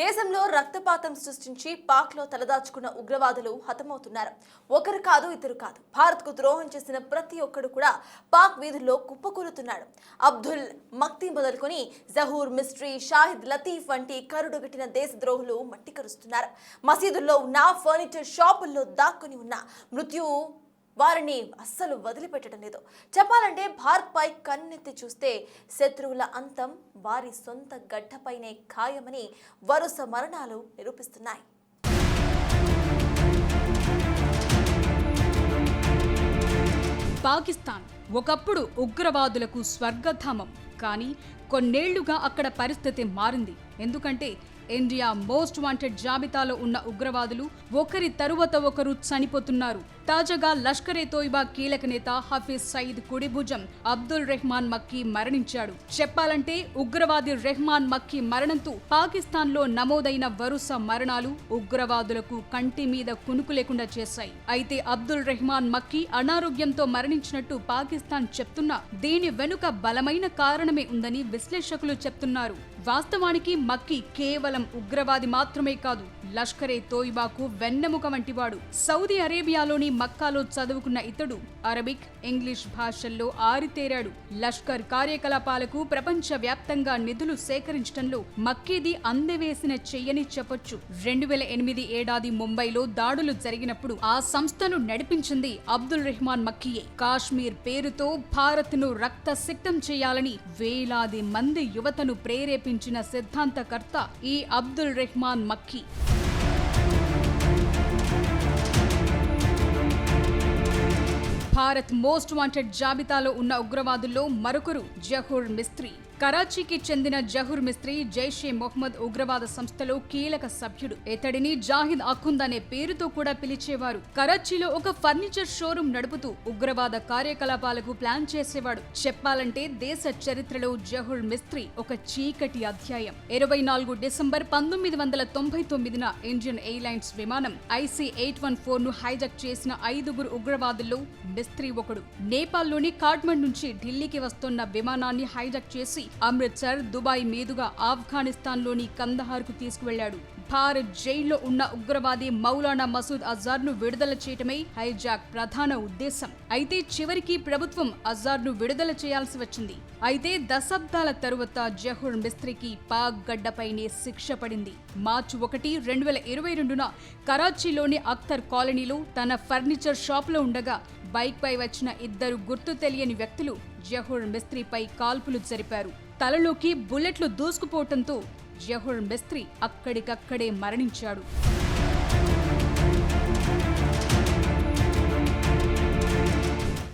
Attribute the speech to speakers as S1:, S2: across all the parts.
S1: దేశంలో రక్తపాతం సృష్టించి పాక్లో తలదాచుకున్న ఉగ్రవాదులు హతమవుతున్నారు. ఒకరు కాదు, ఇద్దరు కాదు. భారత్కు ద్రోహం చేసిన ప్రతి ఒక్కడు కూడా పాక్ వీధుల్లో కుప్పకూలుతున్నాడు. అబ్దుల్ మక్తీ మొదలుకొని జహూర్ మిస్ట్రీ, షాహిద్ లతీఫ్ వంటి కరుడుగట్టిన దేశద్రోహులు మట్టి కరుస్తున్నారు. మసీదుల్లో ఉన్న, ఫర్నిచర్ షాపుల్లో దాక్కుని ఉన్న మృత్యువు వారిని అస్సలు వదిలిపెట్టడం లేదు. చెప్పాలంటే భారత్పై కన్నెత్తి చూస్తే శత్రువుల అంతం వారి సొంత గడ్డపైనే ఖాయమని వరుస మరణాలు నిరూపిస్తున్నాయి.
S2: పాకిస్తాన్ ఒకప్పుడు ఉగ్రవాదులకు స్వర్గధామం. కానీ కొన్నేళ్లుగా అక్కడ పరిస్థితి మారింది. ఎందుకంటే ఇండియా మోస్ట్ వాంటెడ్ జాబితాలో ఉన్న ఉగ్రవాదులు ఒకరి తరువాత ఒకరు చనిపోతున్నారు. తాజాగా లష్కరే తోయిబా కీలక నేత హఫీజ్ సయీద్ కుడి భుజం అబ్దుల్ రెహమాన్ మక్కీ మరణించాడు. చెప్పాలంటే ఉగ్రవాది రెహమాన్ మక్కీ మరణంతో పాకిస్తాన్లో నమోదైన వరుస మరణాలు ఉగ్రవాదులకు కంటి మీద కునుకు లేకుండా చేశాయి. అయితే అబ్దుల్ రెహమాన్ మక్కీ అనారోగ్యంతో మరణించినట్టు పాకిస్తాన్ చెప్తున్నా దీని వెనుక బలమైన కారణమే ఉందని విశ్లేషకులు చెప్తున్నారు. వాస్తవానికి మక్కీ కేవలం ఉగ్రవాది మాత్రమే కాదు, లష్కరే తోయిబాకు వెన్నెముక వంటివాడు. సౌదీ అరేబియాలోని మక్కాలో చదువుకున్న ఇతడు అరబిక్, ఇంగ్లీష్ భాషల్లో ఆరితేరాడు. లష్కర్ కార్యకలాపాలకు ప్రపంచ వ్యాప్తంగా నిధులు సేకరించడంలో మక్కీది అందవేసిన చెయ్యని చెప్పొచ్చు. 2008 ఏడాది ముంబైలో దాడులు జరిగినప్పుడు ఆ సంస్థను నడిపించింది అబ్దుల్ రెహమాన్ మక్కీయే. కాశ్మీర్ పేరుతో భారత్ను రక్తసిక్తం చేయాలని వేలాది మంది యువతను ప్రేరేపించిన సిద్ధాంతకర్త ఈ అబ్దుల్ రెహమాన్ మక్కీ. భారత్ మోస్ట్ వాంటెడ్ జాబితాలో ఉన్న ఉగ్రవాదుల్లో మరొకరు జహూర్ మిస్త్రీ. కరాచీకి చెందిన జహూర్ మిస్త్రీ జైషే మొహమ్మద్ ఉగ్రవాద సంస్థలో కీలక సభ్యుడు. ఇతడిని జాహిద్ అఖుంద్ అనే పేరుతో కూడా పిలిచేవారు. కరాచీలో ఒక ఫర్నిచర్ షోరూం నడుపుతూ ఉగ్రవాద కార్యకలాపాలకు ప్లాన్ చేసేవాడు. చెప్పాలంటే దేశ చరిత్రలో జహూర్ మిస్త్రీ ఒక చీకటి అధ్యాయం. 24 డిసెంబర్ 1999న ఇండియన్ ఎయిర్లైన్స్ విమానం IC-814ను హైజాక్ చేసిన 5గురు ఉగ్రవాదుల్లో మిస్త్రీ ఒకడు. నేపాల్లోని కాఠ్మండ్ నుంచి ఢిల్లీకి వస్తున్న విమానాన్ని హైజాక్ చేసి అమృత్సర్, దుబాయ్ మీదుగా ఆఫ్ఘనిస్తాన్లోని కందహార్కు తీసుకువెళ్లాడు. భారత్ జైల్లో ఉన్న ఉగ్రవాది మౌలానా మసూద్ అజార్ను విడుదల చేయటమే హైజాక్ ప్రధాన ఉద్దేశం. అయితే చివరికి ప్రభుత్వం అజార్ను విడుదల చేయాల్సి వచ్చింది. అయితే దశాబ్దాల తరువాత జహూర్ మిస్త్రీకి పాక్ గడ్డపైనే శిక్ష పడింది. మార్చి 1, 2022న కరాచీలోని అఖ్తర్ కాలనీలో తన ఫర్నిచర్ షాపులో ఉండగా బైక్ పై వచ్చిన 2 గుర్తు తెలియని వ్యక్తులు జహూర్ మిస్త్రీపై కాల్పులు జరిపారు. తలలోకి బుల్లెట్లు దూసుకుపోవటంతో జహూర్ మిస్త్రీ అక్కడికక్కడే మరణించాడు.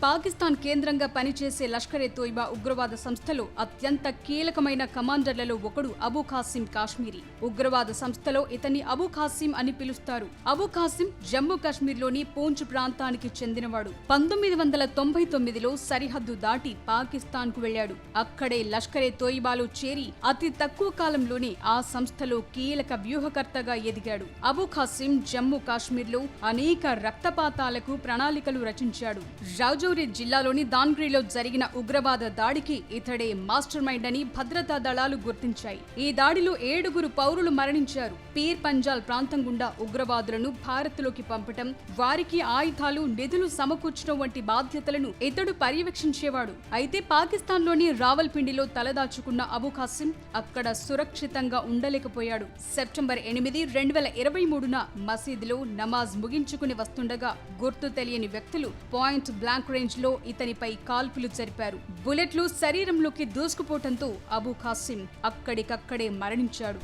S2: పాకిస్తాన్ కేంద్రంగా పనిచేసే లష్కరే తోయిబా ఉగ్రవాద సంస్థలో అత్యంత కీలకమైన కమాండర్లలో ఒకడు అబూ ఖాసిం కాశ్మీరీ. ఉగ్రవాద సంస్థలో ఇతన్ని అబూ ఖాసిం అని పిలుస్తారు. అబూ ఖాసిం జమ్మూ కాశ్మీర్లోని పూంచ్ ప్రాంతానికి చెందినవాడు. 1999లో సరిహద్దు దాటి పాకిస్తాన్కు వెళ్లాడు. అక్కడే లష్కరే తోయిబాలో చేరి అతి తక్కువ కాలంలోనే ఆ సంస్థలో కీలక వ్యూహకర్తగా ఎదిగాడు. అబూ ఖాసిం జమ్మూ కాశ్మీర్లో అనేక రక్తపాతాలకు ప్రణాళికలు రచించాడు. రాజౌరి జిల్లాలోని దాన్గ్రీలో జరిగిన ఉగ్రవాద దాడికి ఇతడే మాస్టర్ మైండ్ అని భద్రతా దళాలు గుర్తించాయి. ఈ దాడిలో 7గురు పౌరులు మరణించారు. పీర్ పంజాల్ ప్రాంతం గుండా ఉగ్రవాదులను భారత్లోకి పంపటం, వారికి ఆయుధాలు, నిధులు సమకూర్చడం వంటి బాధ్యతలను ఇతడు పర్యవేక్షించేవాడు. అయితే పాకిస్తాన్లోని రావల్పిండిలో తలదాచుకున్న అబూ ఖాసిం అక్కడ సురక్షితంగా ఉండలేకపోయాడు. సెప్టెంబర్ 8, 2023న మసీదులో నమాజ్ ముగించుకుని వస్తుండగా గుర్తు తెలియని వ్యక్తులు పాయింట్ బ్లాంక్ రేంజ్ లో ఇతనిపై కాల్పులు జరిపారు. బుల్లెట్లు శరీరంలోకి దూసుకుపోవటంతో అబూ ఖాసిం అక్కడికక్కడే మరణించాడు.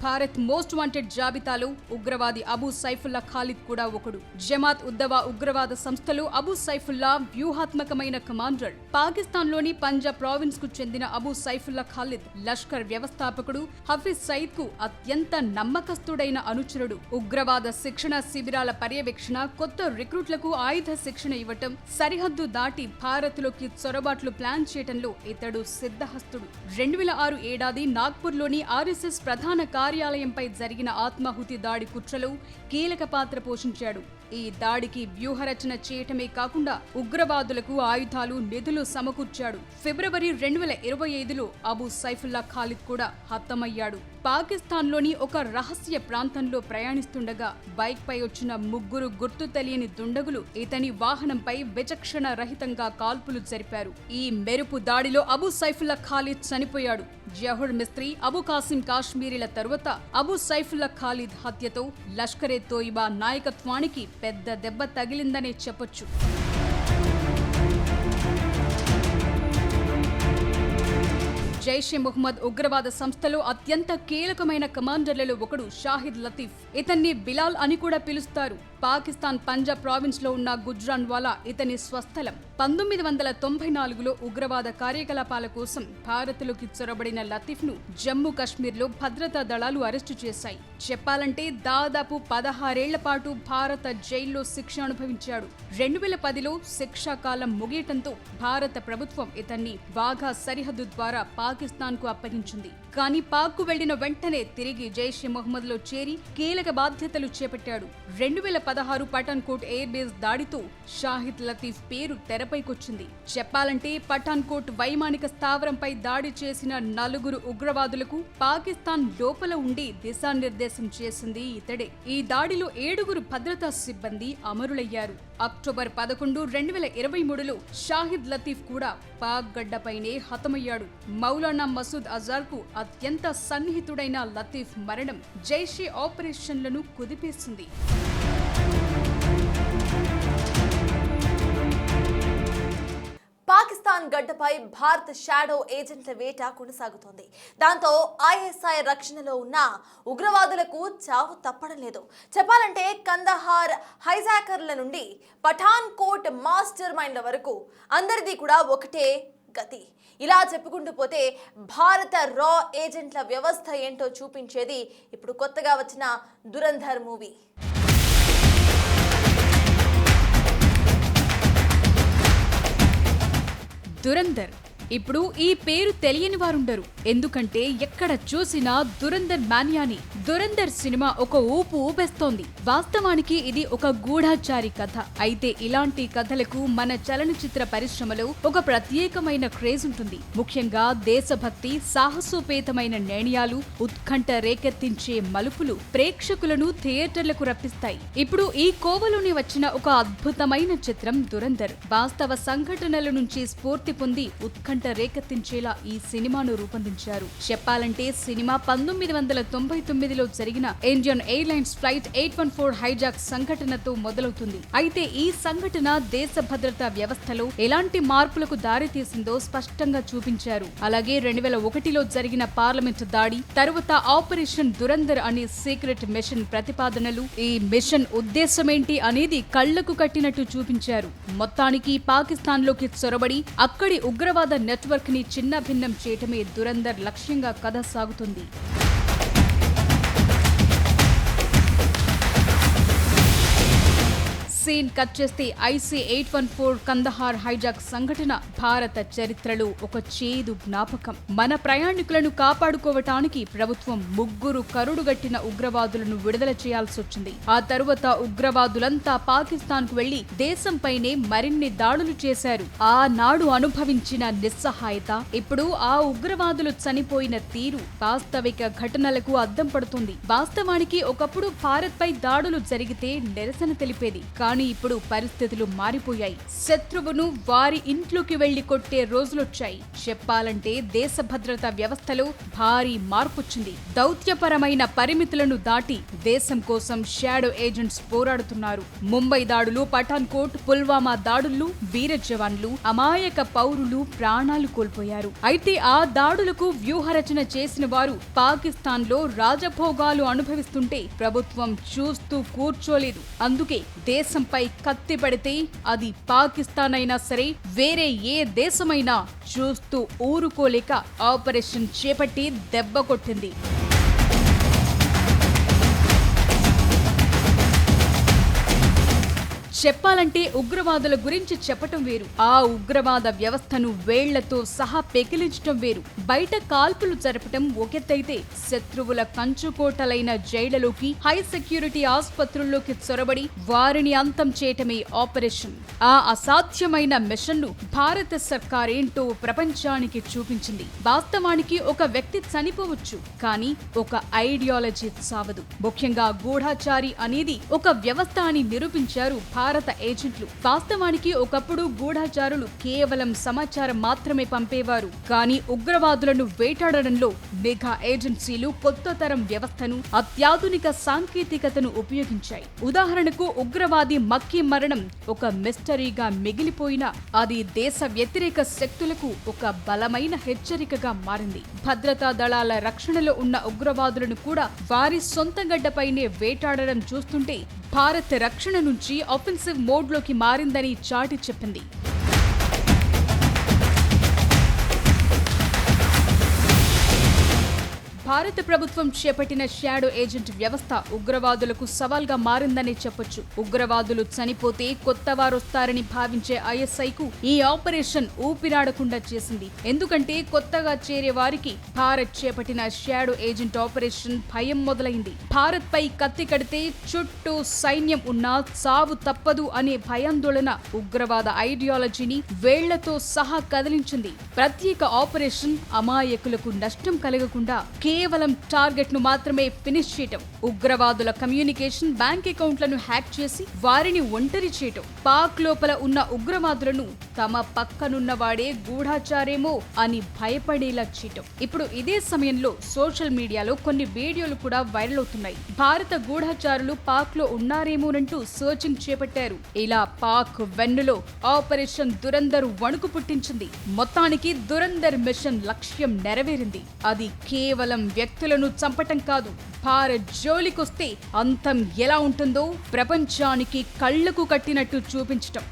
S2: భారత్ మోస్ట్ వాంటెడ్ జాబితాలో ఉగ్రవాది అబూ సైఫుల్లా ఖాలిద్ కూడా ఒకడు. జమాత్ ఉద్దవా ఉగ్రవాద సంస్థలో అబూ సైఫుల్లా వ్యూహాత్మకమైన కమాండర్. పాకిస్తాన్లోని పంజాబ్ ప్రావిన్స్ కు చెందిన అబూ సైఫుల్లా ఖాలిద్ లష్కర్ వ్యవస్థాపకుడు హఫీజ్ సయీద్ కు అత్యంత నమ్మకస్తుడైన అనుచరుడు. ఉగ్రవాద శిక్షణ శిబిరాల పర్యవేక్షణ, కొత్త రిక్రూట్లకు ఆయుధ శిక్షణ ఇవ్వటం, సరిహద్దు దాటి భారత్లోకి చొరబాట్లు ప్లాన్ చేయటంలో ఇతడు సిద్ధహస్తుడు. 2006 ఏడాది నాగ్పూర్లోని RSS ప్రధాన కార్యాలయంపై జరిగిన ఆత్మాహుతి దాడి కుట్రలో కీలక పాత్ర పోషించాడు. ఈ దాడికి వ్యూహరచన చేయటమే కాకుండా ఉగ్రవాదులకు ఆయుధాలు, నిధులు సమకూర్చాడు. ఫిబ్రవరి 2025లో అబూ సైఫుల్లా ఖాలిద్ కూడా హతమయ్యాడు. పాకిస్తాన్లోని ఒక రహస్య ప్రాంతంలో ప్రయాణిస్తుండగా బైక్ పై వచ్చిన 3 గుర్తు తెలియని దుండగులు ఇతని వాహనంపై విచక్షణ రహితంగా కాల్పులు జరిపారు. ఈ మెరుపు దాడిలో అబూ సైఫుల్లా ఖాలిద్ చనిపోయాడు. జహూర్ మిస్త్రీ, అబు కాసిం కాశ్మీరీల తరువాత అబూ సైఫుల్లా ఖాలిద్ హత్యతో లష్కరే తోయిబా నాయకత్వానికి పెద్ద దెబ్బ తగిలిందనే చెప్పొచ్చు. జైషే మొహమ్మద్ ఉగ్రవాద సంస్థలో అత్యంత కీలకమైన కమాండర్లలో ఒకడు షాహిద్ లతీఫ్. ఇతన్ని బిలాల్ అని కూడా పిలుస్తారు. పాకిస్తాన్ పంజాబ్ ప్రావిన్స్ లో ఉన్న గుజ్రాన్వాలా ఇతని స్వస్థలం. 1994లో ఉగ్రవాద కార్యకలాపాల కోసం భారత్లోకి చొరబడిన లతీఫ్ ను జమ్మూ కాశ్మీర్ లో భద్రతా దళాలు అరెస్టు చేశాయి. చెప్పాలంటే దాదాపు 16 ఏళ్ల పాటు భారత జైల్లో శిక్ష అనుభవించాడు. 2010లో శిక్షా కాలం ముగియటంతో భారత ప్రభుత్వం ఇతన్ని వాఘా సరిహద్దు ద్వారా పాకిస్తాన్ కు అప్పగించింది. కానీ పాక్ కు వెళ్లిన వెంటనే తిరిగి జైషే మొహమ్మద్ లో చేరి కీలక బాధ్యతలు చేపట్టాడు. 2016 పఠాన్కోట్ ఎయిర్ బేస్ దాడితో షాహిద్ లతీఫ్ పేరు తెరపైకొచ్చింది. చెప్పాలంటే పఠాన్కోట్ వైమానిక స్థావరంపై దాడి చేసిన 4 ఉగ్రవాదులకు పాకిస్తాన్ లోపల ఉండి దిశానిర్దేశం చేసింది ఇతడే. ఈ దాడిలో 7 భద్రతా సిబ్బంది అమరులయ్యారు. అక్టోబర్ 11, 2023లో షాహిద్ లతీఫ్ కూడా పాక్ గడ్డపైనే హతమయ్యాడు. మౌలానా మసూద్ అజార్ కు అత్యంత సన్నిహితుడైన లతీఫ్ మరణం జైషే ఆపరేషన్లను కుదిపేసింది.
S1: పాకిస్తాన్ గడ్డపై భారత షాడో ఏజెంట్ల వేట కొనసాగుతోంది. దాంతో ఐఎస్ఐ రక్షణలో ఉన్న ఉగ్రవాదులకు చావు తప్పడం లేదు. చెప్పాలంటే కందహార్ హైజాకర్ల నుండి పఠాన్కోట్ మాస్టర్ మైండ్ల వరకు అందరిది కూడా ఒకటే గతి. ఇలా చెప్పుకుంటూ పోతే భారత రా ఏజెంట్ల వ్యవస్థ ఏంటో చూపించేది ఇప్పుడు కొత్తగా వచ్చిన దురంధర్ మూవీ.
S2: దురంధర్. ఇప్పుడు ఈ పేరు తెలియని వారుండరు. ఎందుకంటే ఎక్కడ చూసినా దురంధర్ మాన్యాని. దురంధర్ సినిమా ఒక ఊపు ఊపేస్తోంది. వాస్తవానికి ఇది ఒక గూఢాచారి కథ. అయితే ఇలాంటి కథలకు మన చలనచిత్ర పరిశ్రమలో ఒక ప్రత్యేకమైన క్రేజ్ ఉంటుంది. ముఖ్యంగా దేశభక్తి, సాహసోపేతమైన నిర్ణయాలు, ఉత్కంఠ రేకెత్తించే మలుపులు ప్రేక్షకులను థియేటర్లకు రప్పిస్తాయి. ఇప్పుడు ఈ కోవలోని వచ్చిన ఒక అద్భుతమైన చిత్రం దురంధర్. వాస్తవ సంఘటనల నుంచి స్ఫూర్తి పొంది ఉత్కంఠ రేకెత్తించేలా ఈ సినిమాను రూపొందించారు. చెప్పాలంటే సినిమా 1999లో జరిగిన ఇండియన్ ఎయిర్లైన్స్ ఫ్లైట్ 814 హైజాక్ సంఘటనతో మొదలవుతుంది. అయితే ఈ సంఘటన దేశ భద్రతా వ్యవస్థలో ఎలాంటి మార్పులకు దారితీసిందో స్పష్టంగా చూపించారు. అలాగే 2001లో జరిగిన పార్లమెంట్ దాడి, తరువాత ఆపరేషన్ దురంధర్ అనే సీక్రెట్ మిషన్ ప్రతిపాదనలు, ఈ మిషన్ ఉద్దేశమేంటి అనేది కళ్లకు కట్టినట్టు చూపించారు. మొత్తానికి పాకిస్తాన్లోకి చొరబడి అక్కడి ఉగ్రవాద నెట్వర్క్ ని చిన్నభిన్నం చేయటమే దురంధర్ లక్ష్యంగా కథ సాగుతుంది. సీన్ కట్ చేస్తే IC-814 కందహార్ హైజాక్ సంఘటన భారత చరిత్రలో ఒక చేదు జ్ఞాపకం. మన ప్రయాణికులను కాపాడుకోవటానికి ప్రభుత్వం 3 కరుడుగట్టిన ఉగ్రవాదులను విడుదల చేయాల్సి వచ్చింది. ఆ తరువాత ఉగ్రవాదులంతా పాకిస్తాన్ కు వెళ్లి దేశంపైనే మరిన్ని దాడులు చేశారు. ఆనాడు అనుభవించిన నిస్సహాయత ఇప్పుడు ఆ ఉగ్రవాదులు చనిపోయిన తీరు వాస్తవిక ఘటనలకు అద్దం పడుతుంది. వాస్తవానికి ఒకప్పుడు భారత్ పై దాడులు జరిగితే నిరసన తెలిపేది. కానీ ఇప్పుడు పరిస్థితులు మారిపోయాయి. శత్రువును వారి ఇంట్లోకి వెళ్లి కొట్టే రోజులొచ్చాయి. చెప్పాలంటే దేశ భద్రతా వ్యవస్థలో భారీ మార్పొచ్చింది. దౌత్యపరమైన పరిమితులను దాటి దేశం కోసం షాడో ఏజెంట్స్ పోరాడుతున్నారు. ముంబై దాడులు, పఠాన్కోట్, పుల్వామా దాడుల్లో వీర జవాన్లు, అమాయక పౌరులు ప్రాణాలు కోల్పోయారు. అయితే ఆ దాడులకు వ్యూహరచన చేసిన వారు పాకిస్తాన్ లో రాజభోగాలు అనుభవిస్తుంటే ప్రభుత్వం చూస్తూ కూర్చోలేదు. అందుకే దేశంపై కత్తి పడితే అది పాకిస్తాన్ అయినా సరే, వేరే ఏ దేశమైనా చూస్తూ ఊరుకోలేక ఆపరేషన్ చేపట్టి దెబ్బ కొట్టింది. చెప్పాలంటే ఉగ్రవాదుల గురించి చెప్పటం వేరు, ఆ ఉగ్రవాద వ్యవస్థను వేళ్లతో సహా పెకిలించటం వేరు. బయట కాల్పులు జరపటం ఒకెత్తైతే శత్రువుల కంచుకోటలైన జైళ్లలోకి, హై సెక్యూరిటీ ఆసుపత్రుల్లోకి చొరబడి వారిని అంతం చేయటమే ఆపరేషన్. ఆ అసాధ్యమైన మిషన్ ను భారత సర్కారేంటో ప్రపంచానికి చూపించింది. వాస్తవానికి ఒక వ్యక్తి చనిపోవచ్చు, కానీ ఒక ఐడియాలజీ చావదు. ముఖ్యంగా గూఢాచారి అనేది ఒక వ్యవస్థ అని నిరూపించారు భారత ఏజెంట్లు. వాస్తవానికి ఒకప్పుడు గూఢాచారులు కేవలం సమాచారం మాత్రమే పంపేవారు, కానీ ఉగ్రవాదులను వేటాడడంలో నిఘా ఏజెన్సీలు కొత్త తరం వ్యవస్థను, అత్యాధునిక సాంకేతికతను ఉపయోగించాయి. ఉదాహరణకు ఉగ్రవాది మక్కీ మరణం ఒక మిస్టరీగా మిగిలిపోయినా అది దేశ వ్యతిరేక శక్తులకు ఒక బలమైన హెచ్చరికగా మారింది. భద్రతా దళాల రక్షణలో ఉన్న ఉగ్రవాదులను కూడా వారి సొంత గడ్డపైనే వేటాడడం చూస్తుంటే భారత్ రక్షణ నుంచి ఆఫెన్సివ్ మోడ్లోకి మారిందని చాటి చెప్పింది. భారత ప్రభుత్వం చేపట్టిన షాడో ఏజెంట్ వ్యవస్థ ఉగ్రవాదులకు సవాల్గా మారిందనే చెప్పొచ్చు. ఉగ్రవాదులు చనిపోతే కొత్త వారొస్తారని భావించే ఐఎస్ఐకు ఈ ఆపరేషన్ ఊపిరాడకుండా చేసింది. ఎందుకంటే కొత్తగా చేరే వారికి భారత్ చేపట్టిన షాడో ఏజెంట్ ఆపరేషన్ భయం మొదలైంది. భారత్ పై కత్తి కడితే చుట్టూ సైన్యం ఉన్నా చావు తప్పదు అనే భయాందోళన ఉగ్రవాద ఐడియాలజీని వేళ్లతో సహా కదిలించింది. ప్రత్యేక ఆపరేషన్ అమాయకులకు నష్టం కలగకుండా కేవలం టార్గెట్ ను మాత్రమే ఫినిష్ చేయటం, ఉగ్రవాదుల కమ్యూనికేషన్, బ్యాంక్ అకౌంట్లను హ్యాక్ చేసి వారిని ఒంటరి చేయటం, పాక్ లోపల ఉన్న ఉగ్రవాదులను తమ పక్కనున్న వాడే గూఢాచారేమో అని భయపడేలా చేయటం. ఇప్పుడు ఇదే సమయంలో సోషల్ మీడియాలో కొన్ని వీడియోలు కూడా వైరల్ అవుతున్నాయి. భారత గూఢాచారులు పాక్ లో ఉన్నారేమోనంటూ సర్చింగ్ చేపట్టారు. ఇలా పాక్ వెన్నులో ఆపరేషన్ దురందర్ వణుకు పుట్టించింది. మొత్తానికి దురందర్ మిషన్ లక్ష్యం నెరవేరింది. అది కేవలం వ్యక్తులను చంపటం కాదు, భారత్ జోలికొస్తే అంతం ఎలా ఉంటుందో ప్రపంచానికి కళ్లకు కట్టినట్టు చూపించటం.